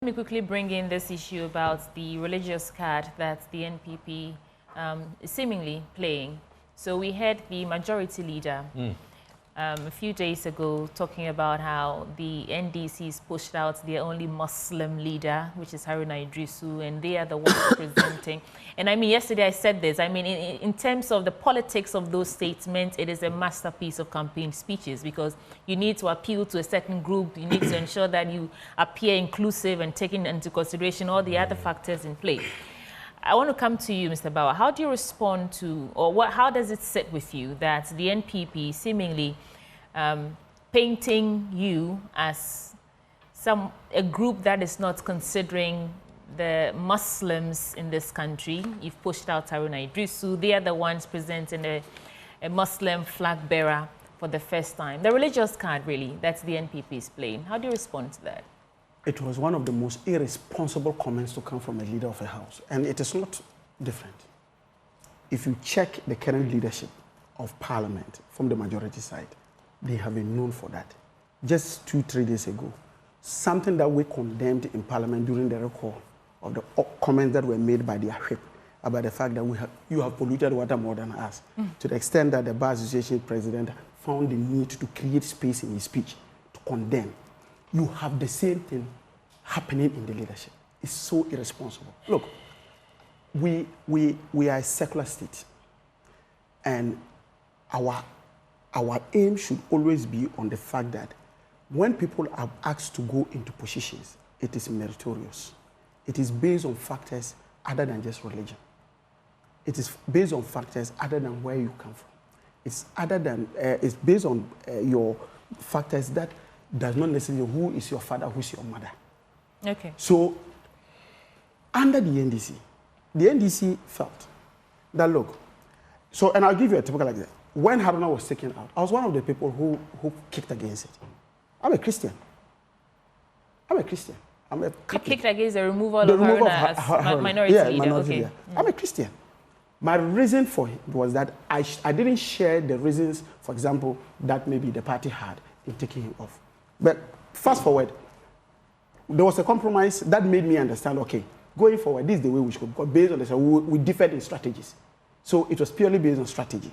me quickly bring in this issue about the religious card that the NPP is seemingly playing. So we had the majority leader a few days ago talking about how the NDC's pushed out their only Muslim leader, which is Haruna Idrisu, and they are the ones presenting. And I mean, yesterday I said this, I mean, in terms of the politics of those statements, it is a masterpiece of campaign speeches, because you need to appeal to a certain group, you need to ensure that you appear inclusive and taking into consideration all the other factors in play. I want to come to you, Mr. Bawa. How do you respond to, or how does it sit with you that the NPP seemingly painting you as a group that is not considering the Muslims in this country? You've pushed out Haruna Idrisu. They are the ones presenting a Muslim flag bearer for the first time. The religious card, really, that's the NPP is playing. How do you respond to that? It was one of the most irresponsible comments to come from a leader of a house, and it is not different. If you check the current leadership of Parliament from the majority side, they have been known for that. Just 2-3 days ago, something that we condemned in Parliament during the recall of the comments that were made by their whip about the fact that you have polluted water more than us, to the extent that the Bar Association president found the need to create space in his speech to condemn. You have the same thing happening in the leadership. It's so irresponsible. Look, we are a secular state, and our aim should always be on the fact that when people are asked to go into positions, it is meritorious. It is based on factors other than just religion. It is based on factors other than where you come from. It's based on your factors that does not necessarily who is your father, who is your mother. Okay. So, under the NDC felt that, look, so, and I'll give you a typical example. When Haruna was taken out, I was one of the people who kicked against it. I'm a Christian. I'm a kicked against the removal of Haruna as minority leader. Minority leader. I'm a Christian. My reason for it was that I didn't share the reasons, for example, that maybe the party had in taking him off. But fast forward, there was a compromise that made me understand, okay, going forward, this is the way we should go. Because based on this, we differed in strategies. So it was purely based on strategy.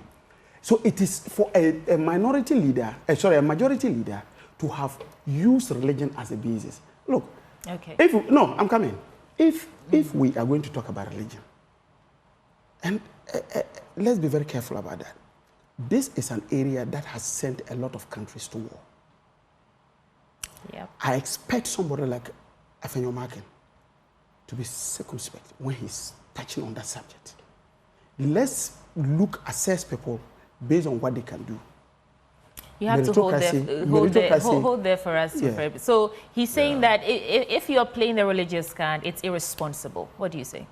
So it is for a majority leader to have used religion as a basis. Look, okay. I'm coming. If we are going to talk about religion, and let's be very careful about that. This is an area that has sent a lot of countries to war. Yep. I expect somebody like Afenyo-Markin to be circumspect when he's touching on that subject. Let's assess people based on what they can do. You have to hold there for us. Yeah. So he's saying that if you're playing the religious card, it's irresponsible. What do you say?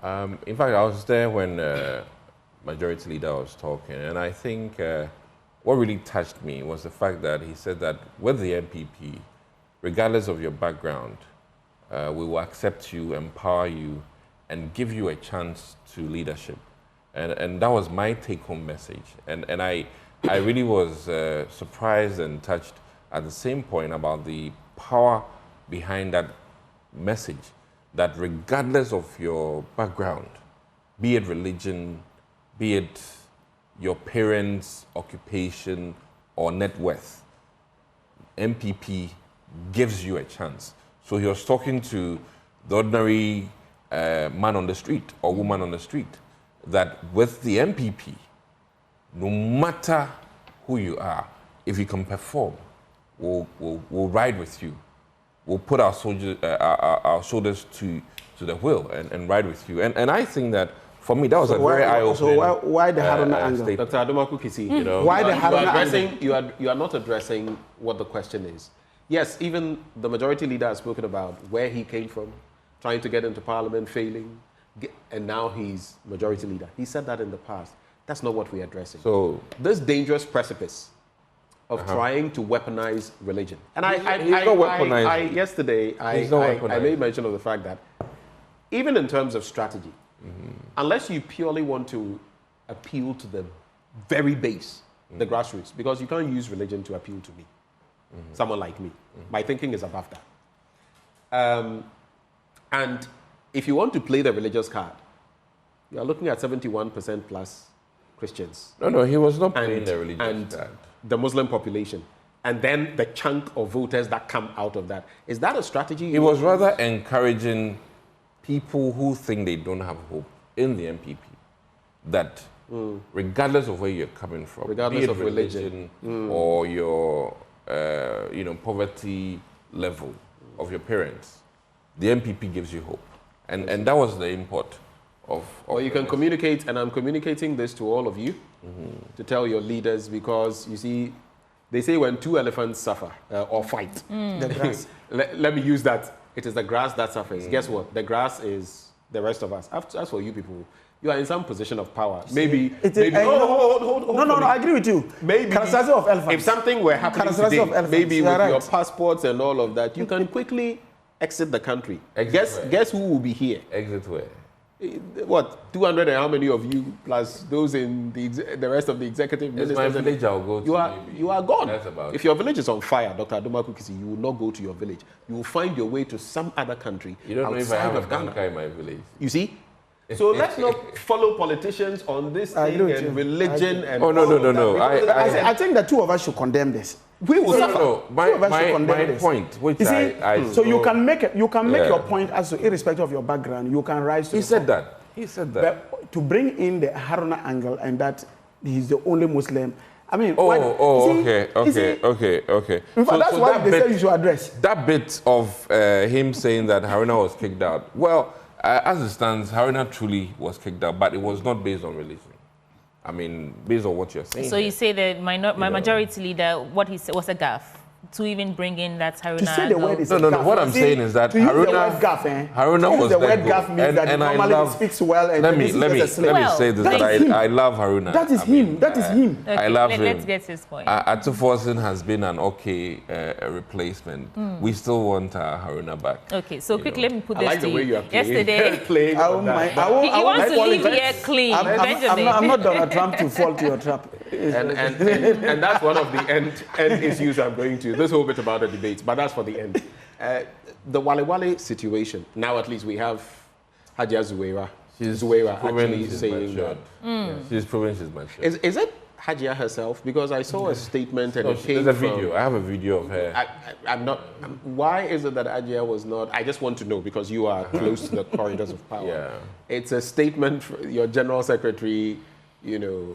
In fact, I was there when Majority Leader was talking, and I think what really touched me was the fact that he said that with the NPP, regardless of your background, we will accept you, empower you, and give you a chance to leadership. And that was my take-home message. And I really was surprised and touched at the same point about the power behind that message, that regardless of your background, be it religion, be it your parents' occupation or net worth, MPP gives you a chance. So he was talking to the ordinary man on the street or woman on the street, that with the MPP, no matter who you are, if you can perform, we'll ride with you. We'll put our shoulders to the wheel and ride with you. And I think that, for me, that was a very eye-opening. So why the Haruna angle? Dr. Adomaku Kisi, why the Haruna angle? You are not addressing what the question is. Yes, even the majority leader has spoken about where he came from, trying to get into parliament, failing, and now he's majority leader. He said that in the past. That's not what we're addressing. So this dangerous precipice of trying to weaponize religion. And yesterday I made mention of the fact that even in terms of strategy, unless you purely want to appeal to the very base, the grassroots, because you can't use religion to appeal to me, someone like me. My thinking is above that. And if you want to play the religious card, you are looking at 71% plus Christians. No, he was not playing the religious card. The Muslim population. And then the chunk of voters that come out of that. Is that a strategy? He was rather encouraging people who think they don't have hope in the MPP, that regardless of where you're coming from, regardless be it of religion or your poverty level of your parents, the MPP gives you hope. And that was the import of Well, you can communicate, and I'm communicating this to all of you, to tell your leaders, because you see, they say when two elephants suffer or fight, The grass. let me use that. It is the grass that suffers. Guess what? The grass is the rest of us. As for you people, you are in some position of power. Maybe. Hold. No, I agree with you. Maybe Characteristic of elephants. if something were happening Characteristic today, of elephants. maybe You with are your right. passports and all of that, you can quickly exit the country. Exit Guess who will be here? exit where? What, 200 and how many of you plus those in the rest of the executive It's ministers? my village, I'll go to. You are gone. That's about If your village is on fire, Dr. Adomaku Kisi, you will not go to your village. You will find your way to some other country You don't know if I outside have a of Ghana. banker in my village. You see? So let's not follow politicians on this I thing agree with and you. religion and Oh, no, all no, of no, that, no. because I think the two of us should condemn this. we will suffer. No, Two of us should my condemn this. point, which You see, I so you saw- can make Yeah. your point as to irrespective of your background, you can rise to He the said top. that. He said that. But to bring in the Haruna angle and that he's the only Muslim, I mean, Okay. In fact, that's so why that they bit- say you should address. That bit of him saying that Haruna was kicked out, well, as it stands, Haruna truly was kicked out, but it was not based on religion. I mean, based on what you're saying. So you say that my majority leader, what he said was a gaffe to even bring in that Haruna To say the angle. word is No. a gaff. What I'm See, saying is that to use the Haruna- word gaff, Haruna to use was the let word go. gaff means that And I normally love- speaks well and let this me is just a slip. Well, say this, that that is him. I love Haruna. That is I mean, him. That is him. Okay, I love him. Let's get his point. Atuforsen has been an okay replacement. We still want Haruna back. Okay, so quickly let me put I this like to the way you you. are playing. Yesterday, playing I on won't that. mind. But- I won't- I he won't wants to leave apologize. here clean. Benjamin. I'm not Donald Trump to fall to your trap. and that's one of the end issues I'm going to. This whole bit about the debates, but that's for the end. The Wale Wale situation. Now at least we have Hajia Zuwaira. Zuwaira proven actually she's saying matured. that. Yeah, she's proven she's mature. Is it Hajia herself? Because I saw a statement and No, it came there's a from... video. I have a video of her. I'm not... Why is it that Hajia was not... I just want to know because you are close to the corridors of power. Yeah. It's a statement your general secretary,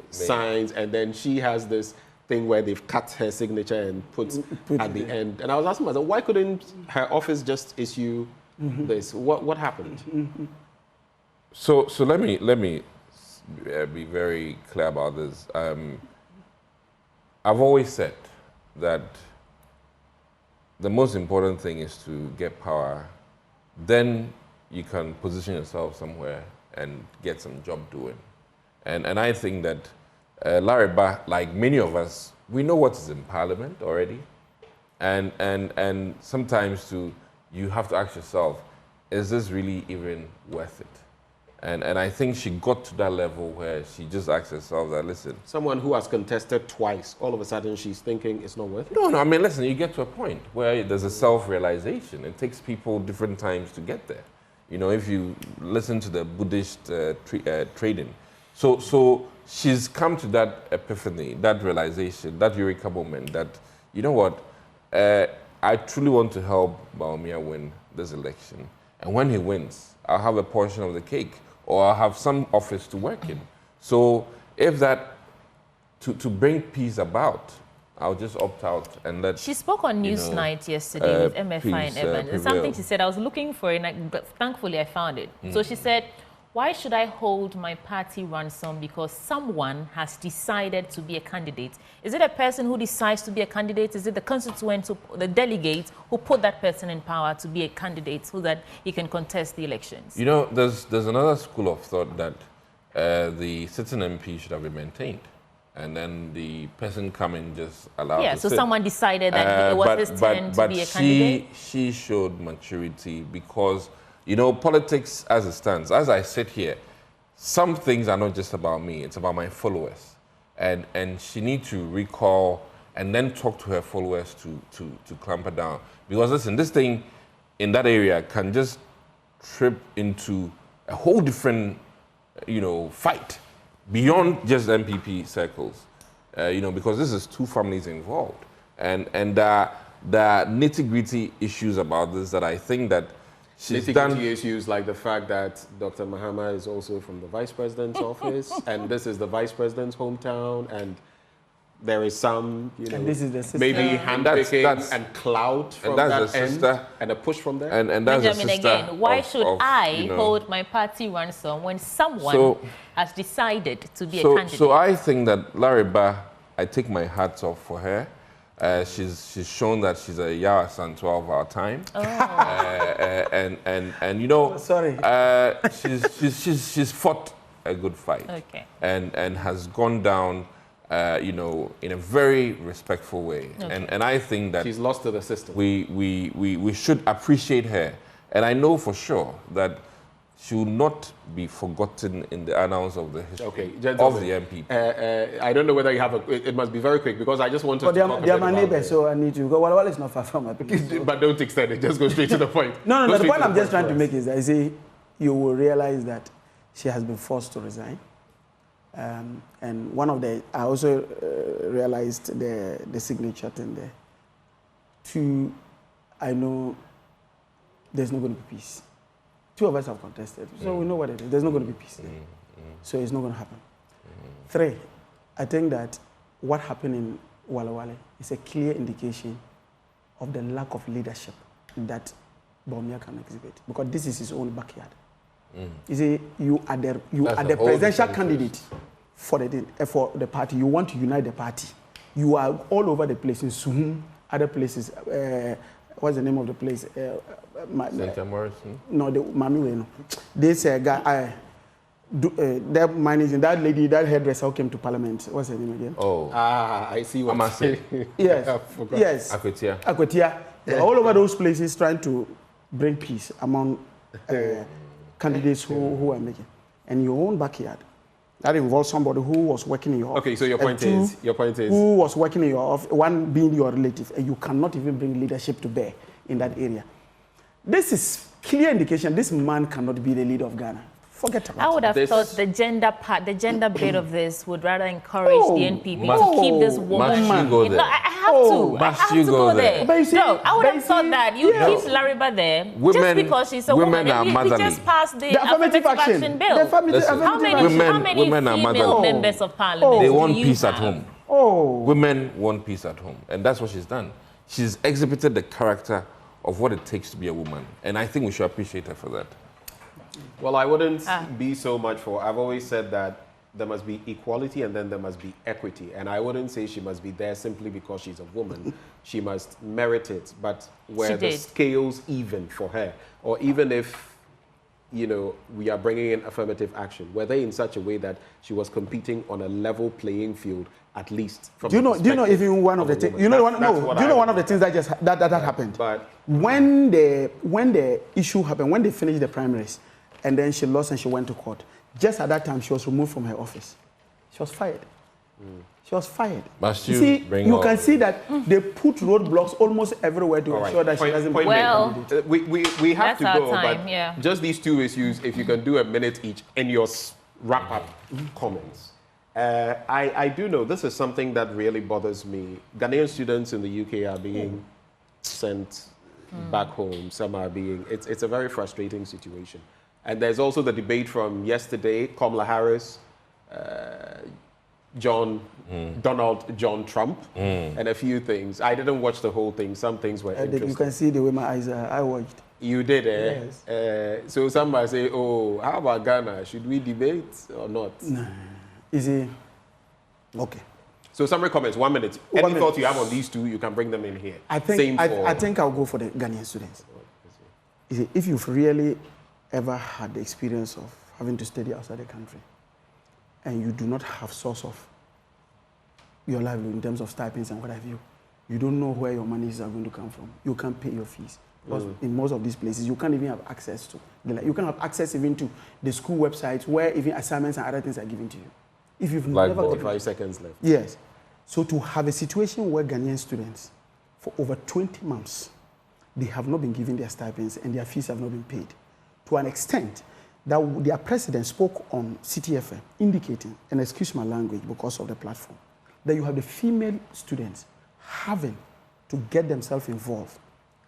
signs, and then she has this thing where they've cut her signature and put at the end. And I was asking myself, why couldn't her office just issue this? What happened? So let me be very clear about this. I've always said that the most important thing is to get power. Then you can position yourself somewhere and get some job doing. And I think that Larry Ba, like many of us, we know what is in Parliament already. And sometimes you have to ask yourself, is this really even worth it? And I think she got to that level where she just asked herself that, listen. Someone who has contested twice, all of a sudden she's thinking it's not worth it? No, I mean, listen, you get to a point where there's a self-realization. It takes people different times to get there. If you listen to the Buddhist trading. So she's come to that epiphany, that realization, that eureka moment that, you know what, I truly want to help Baumia win this election. And when he wins, I'll have a portion of the cake or I'll have some office to work in. So if that, to bring peace about, I'll just opt out and let... She spoke on Newsnight yesterday with MFI and peace, Evans. prevail. Something she said, I was looking for it, but thankfully I found it. So she said, why should I hold my party ransom because someone has decided to be a candidate? Is it a person who decides to be a candidate? Is it the constituent, the delegate who put that person in power to be a candidate so that he can contest the elections? There's another school of thought that the sitting MP should have been maintained. And then the person coming just allowed to so sit. someone decided that it was his turn to be a candidate? She showed maturity because, politics as it stands, as I sit here, some things are not just about me, it's about my followers. And she needs to recall and then talk to her followers to clamp her down. Because listen, this thing in that area can just trip into a whole different, fight beyond just MPP circles, because this is two families involved. And there are nitty-gritty issues about this that I think that she's done. Nitty-gritty issues like the fact that Dr. Mahama is also from the Vice President's office, and this is the Vice President's hometown, and there is some, and this is the sister. maybe handpicking and clout from that end, sister, and a push from there. And that's Benjamin, the sister again, why should I know, hold my party ransom when someone has decided to be a candidate? So I think that Lariba, I take my hats off for her. She's shown that she's a Yawasan 12 our time. Oh. And you know, sorry. She's fought a good fight. Okay. And has gone down in a very respectful way. Okay. And I think that she's lost to the system. We should appreciate her. And I know for sure that she will not be forgotten in the annals of the history of the MPP. I don't know whether you have it must be very quick because I just wanted to talk they are my neighbors, so I need to go. Well, is not far from my because but don't extend it. Just go straight to the point. No. The point I'm just trying to make is that you will realize that she has been forced to resign. And one of I also realized the signature thing there. Two, I know there's not going to be peace. Two of us have contested, so we know what it is. There's not going to be peace there. So it's not going to happen. Three, I think that what happened in Wale Wale is a clear indication of the lack of leadership that Bawumia can exhibit, because this is his own backyard. You see, you are the presidential candidate for the party. You want to unite the party. You are all over the place in Suhum, other places. What's the name of the place? St. Morrison? No, the Mami no. This guy, that managing that lady, that hairdresser who came to Parliament. What's her name again? Oh, I see what I'm saying. Yes, yes. Akwetia. Yeah. All over those places, trying to bring peace among candidates who are making, and your own backyard. That involves somebody who was working in your office. Okay, so your point is who was working in your office, one being your relative, and you cannot even bring leadership to bear in that area. This is clear indication this man cannot be the leader of Ghana. Forget about it. I would have thought the gender bit of this would rather encourage the NPP to keep this woman. Must you go there? No, I have to. I have to go there. But you see, no, I would have thought that you keep Lariba there just because she's a woman. Women We just passed the affirmative action bill. How many female members of parliament they want do you peace have? at home. Oh. Women want peace at home. And that's what she's done. She's exhibited the character of what it takes to be a woman. And I think we should appreciate her for that. Well, I wouldn't be so much for. I've always said that there must be equality and then there must be equity. And I wouldn't say she must be there simply because she's a woman. She must merit it. But where the scales even for her, or even if, we are bringing in affirmative action, were they in such a way that she was competing on a level playing field, at least from do you know even one of the things one of the things that happened? But when the issue happened, when they finished the primaries, and then she lost and she went to court. Just at that time, she was removed from her office. She was fired. She was fired. You can see that they put roadblocks almost everywhere to ensure that she doesn't become a candidate. We have to go, but just these two issues, if you can do a minute each in your wrap-up comments. I do know this is something that really bothers me. Ghanaian students in the UK are being sent back home. Some are being... It's a very frustrating situation. And there's also the debate from yesterday, Kamala Harris, Donald John Trump, and a few things. I didn't watch the whole thing. Some things were interesting. You can see the way my eyes are. I watched. You did, eh? Yes. So somebody say, oh, how about Ghana? Should we debate or not? No. Is it? Okay. So summary comments, 1 minute. Any thoughts you have on these two, you can bring them in here. I think I'll go for the Ghanaian students. You see, if you've really ever had the experience of having to study outside the country and you do not have source of your livelihood in terms of stipends and what have you, you don't know where your monies are going to come from. You can't pay your fees. Because in most of these places, you can't even have access to. You can't have access even to the school websites where even assignments and other things are given to you. If you've never got 5 seconds left. Yes. So to have a situation where Ghanaian students, for over 20 months, they have not been given their stipends and their fees have not been paid. To to an extent that their president spoke on CTFM, indicating, and excuse my language because of the platform, that you have the female students having to get themselves involved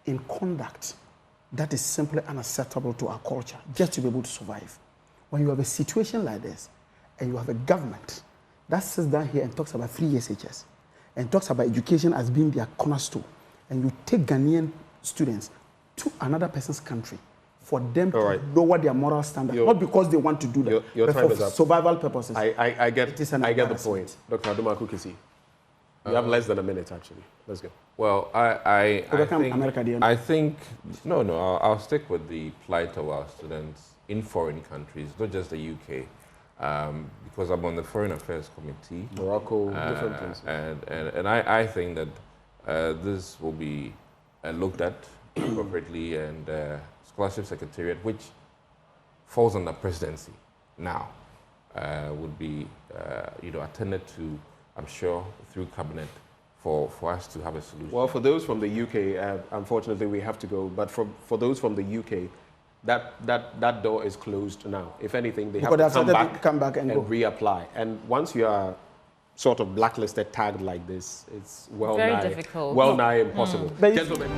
in conduct that is simply unacceptable to our culture, just to be able to survive. When you have a situation like this, and you have a government that sits down here and talks about free SHS, and talks about education as being their cornerstone, and you take Ghanaian students to another person's country for them to lower their moral standard, not because they want to do that, your but time for is up. Survival purposes. I get the point. Dr. Adumaku Kisi. You have less than a minute, actually. Let's go. Well, I think no, I'll stick with the plight of our students in foreign countries, not just the UK, because I'm on the Foreign Affairs Committee. Morocco, different places. And I think that this will be looked at appropriately, and Scholarship Secretariat, which falls under presidency now, would be attended to, I'm sure, through cabinet for us to have a solution. Well, for those from the UK, unfortunately we have to go, but for those from the UK, that door is closed now. If anything, they have to come back and reapply. And once you are sort of blacklisted, tagged like this, it's well nigh impossible. Gentlemen.